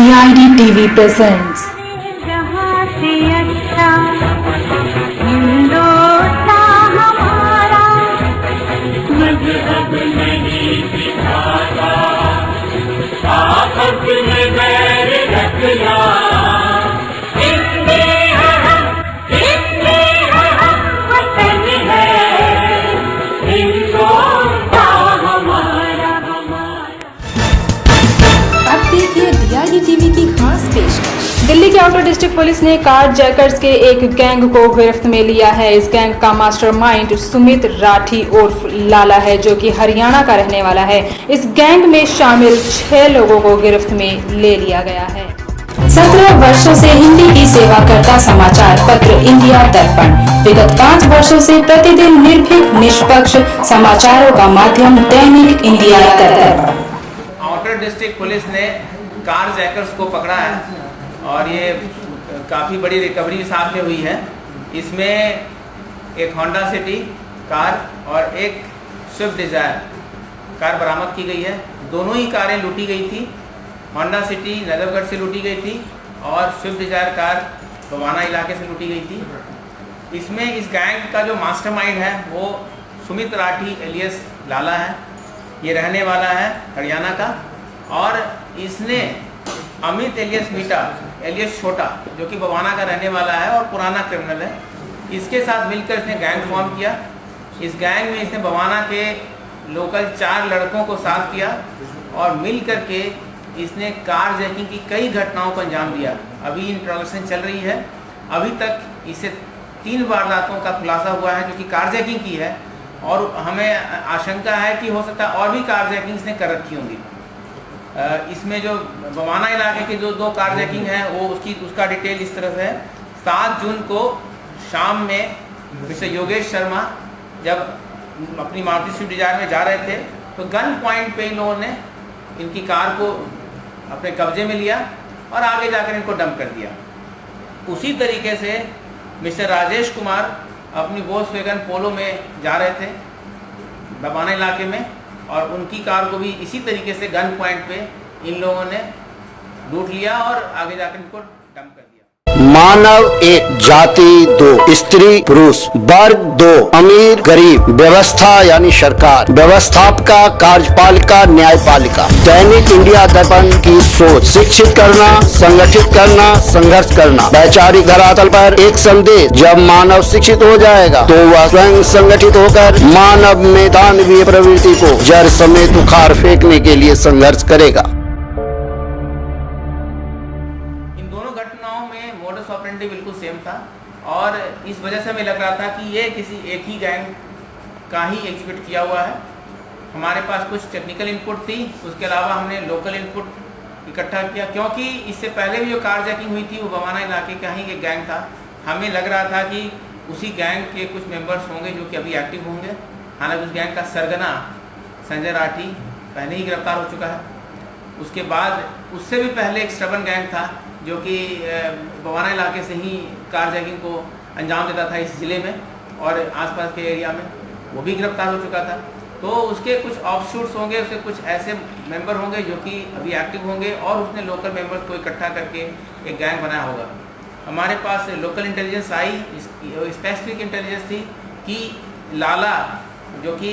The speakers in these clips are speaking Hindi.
DID TV presents DID TV की खास पेशकश। दिल्ली के आउटर डिस्ट्रिक्ट पुलिस ने कार जैकर्स के एक गैंग को गिरफ्त में लिया है। इस गैंग का मास्टरमाइंड सुमित राठी उर्फ लाला है, जो कि हरियाणा का रहने वाला है। इस गैंग में शामिल 6 लोगों को गिरफ्त में ले लिया गया है। 17 वर्षों से हिंदी की सेवा करता समाचार पत्र इंडिया दर्पण विगत 5 वर्षों से प्रतिदिन निर्भीक निष्पक्ष समाचारों का माध्यम दैनिक इंडिया दर्पण। आउटर डिस्ट्रिक्ट पुलिस ने कार जैकर्स को पकड़ा है और ये काफ़ी बड़ी रिकवरी साथ में हुई है। इसमें एक होंडा सिटी कार और एक स्विफ्ट डिज़ायर कार बरामद की गई है। दोनों ही कारें लूटी गई थी। होंडा सिटी नजफगढ़ से लूटी गई थी और स्विफ्ट डिज़ायर कार बवाना इलाके से लूटी गई थी। इसमें इस गैंग का जो मास्टरमाइंड है वो सुमित राठी एलियस लाला है। ये रहने वाला है हरियाणा का और इसने अमित एलियस मीटा एलियस छोटा जो कि बवाना का रहने वाला है और पुराना क्रिमिनल है, इसके साथ मिलकर इसने गैंग फॉर्म किया। इस गैंग में इसने बवाना के लोकल 4 लड़कों को साथ किया और मिल करके इसने कार जैकिंग की कई घटनाओं को अंजाम दिया। अभी इंट्रोगेशन चल रही है। अभी तक इसे 3 वारदातों का खुलासा हुआ है जो कि कार जैकिंग की है और हमें आशंका है कि हो सकता है और भी कार जैकिंग इसने कर रखी होंगी। इसमें जो बवाना इलाके की जो 2 कार जैकिंग है वो उसका डिटेल इस तरह से है। 7 जून को शाम में मिस्टर योगेश शर्मा जब अपनी मारुति स्विफ्ट डिजायर में जा रहे थे तो गन पॉइंट पे इन लोगों ने इनकी कार को अपने कब्जे में लिया और आगे जाकर इनको डंप कर दिया। उसी तरीके से मिस्टर राजेश कुमार अपनी वोल्क्सवैगन पोलो में जा रहे थे बवाना इलाके में और उनकी कार को भी इसी तरीके से गन पॉइंट पे इन लोगों ने लूट लिया और आगे जाकर इनको डंप कर दिया। मानव एक, जाति 2, स्त्री पुरुष, वर्ग 2, अमीर गरीब, व्यवस्था यानी सरकार, व्यवस्थापिका, कार्यपालिका, न्यायपालिका। दैनिक इंडिया दर्पण की सोच शिक्षित करना, संगठित करना, संघर्ष करना। वैचारिक धरातल पर एक संदेश, जब मानव शिक्षित हो जाएगा तो वह स्वयं संगठित होकर मानव में दानवीय प्रवृत्ति को जड़ समेत उखाड़ फेंकने के लिए संघर्ष करेगा। मोडस ऑपरेंडी बिल्कुल सेम था और इस वजह से हमें लग रहा था कि ये किसी एक ही गैंग का ही एग्जीक्यूट किया हुआ है। हमारे पास कुछ टेक्निकल इनपुट थी, उसके अलावा हमने लोकल इनपुट इकट्ठा किया क्योंकि इससे पहले भी जो कार जैकिंग हुई थी वो बवाना इलाके का ही एक गैंग था। हमें लग रहा था कि उसी गैंग के कुछ मेंबर्स होंगे जो कि अभी एक्टिव होंगे। हालांकि उस गैंग का सरगना संजय राठी पहले ही गिरफ्तार हो चुका है। उसके बाद उससे भी पहले एक स्टबन गैंग था जो कि बवाना इलाके से ही कार जैकिंग को अंजाम देता था इस ज़िले में और आसपास के एरिया में, वो भी गिरफ्तार हो चुका था। तो उसके कुछ ऑफशूट्स होंगे, उसके कुछ ऐसे मेंबर होंगे जो कि अभी एक्टिव होंगे और उसने लोकल मेंबर्स को इकट्ठा करके एक गैंग बनाया होगा। हमारे पास लोकल इंटेलिजेंस आई, स्पेसिफिक इंटेलिजेंस थी कि लाला जो कि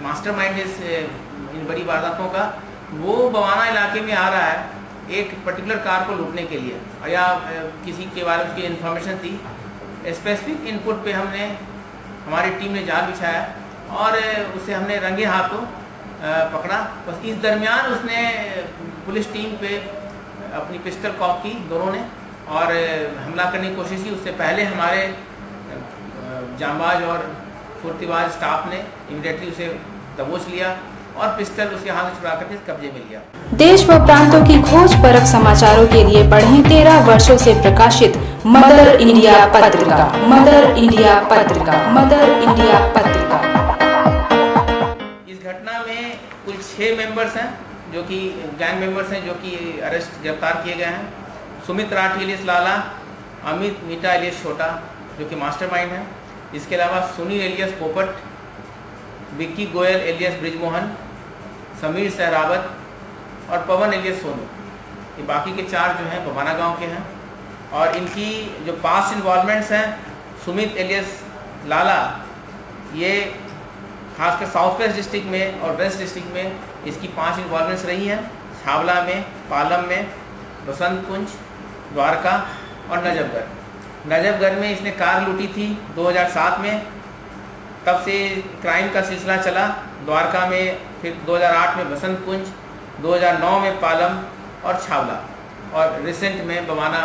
मास्टरमाइंड है इन बड़ी वारदातों का, वो बवाना इलाके में आ रहा है एक पर्टिकुलर कार को लूटने के लिए या किसी के बारे में उसकी इन्फॉर्मेशन थी। स्पेसिफिक इनपुट पे हमारी टीम ने जाल बिछाया और उसे हमने रंगे हाथों पकड़ा। बस इस दरमियान उसने पुलिस टीम पे अपनी पिस्टल कॉक की दोनों ने और हमला करने की कोशिश की। उससे पहले हमारे जांबाज और फुर्तीबाज स्टाफ ने इमीडिएटली उसे दबोच लिया और पिस्टल उसके हाथ से छुड़ा कर कब्जे में लिया। देश व प्रांतों की खोज परख समाचारों के लिए पढ़ें 13 वर्षों से प्रकाशित मदर इंडिया पत्रिका। मदर इंडिया पत्रिका। मदर इंडिया पत्रिका। इस घटना में कुल 6 मेंबर्स हैं जो कि गैंग मेंबर्स हैं जो कि गिरफ्तार किए गए हैं। सुमित राठी एलियस लाला, अमित मीटा एलियस छोटा जो कि मास्टरमाइंड है। इसके अलावा सुनील एलियस पोपट, विक्की गोयल एलियस ब्रिजमोहन, समीर सहरावत और पवन एलियस सोनू, ये बाकी के 4 जो हैं बवाना गांव के हैं। और इनकी जो पास्ट इन्वॉल्वमेंट्स हैं, सुमित एलियस लाला, ये खासकर साउथ वेस्ट डिस्ट्रिक्ट में और वेस्ट डिस्ट्रिक्ट में इसकी 5 इन्वॉल्वमेंट्स रही हैं। छावला में, पालम में, बसंत कुंज, द्वारका और नजफगढ़। नजफगढ़ में इसने कार लूटी थी 2007 में, तब से क्राइम का सिलसिला चला। द्वारका में फिर 2008 में बसंत कुंज, 2009 में पालम और छावला, और रिसेंट में बवाना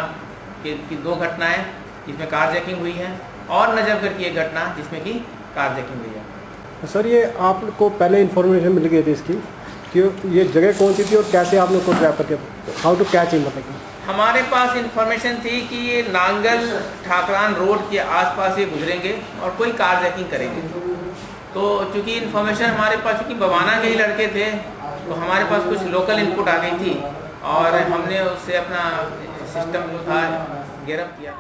की 2 घटनाएं जिसमें कार जैकिंग हुई है, और नजफगढ़ की एक घटना जिसमें कि कार जैकिंग हुई है। सर, ये आपको पहले इन्फॉर्मेशन मिल गई थी इसकी कि ये जगह कौन सी थी और कैसे आपने उसको ट्रैप करके, हाउ टू कैच इन, मतलब हमारे पास इन्फॉर्मेशन थी कि ये नांगल ठाकरान रोड के आसपास ये गुजरेंगे और कोई कार जैकिंग करेंगे। तो चूँकि इन्फॉर्मेशन हमारे पास, चूँकि बवाना के ही लड़के थे, तो हमारे पास कुछ लोकल इनपुट आ गई थी और हमने उससे अपना सिस्टम जो था गेटअप किया।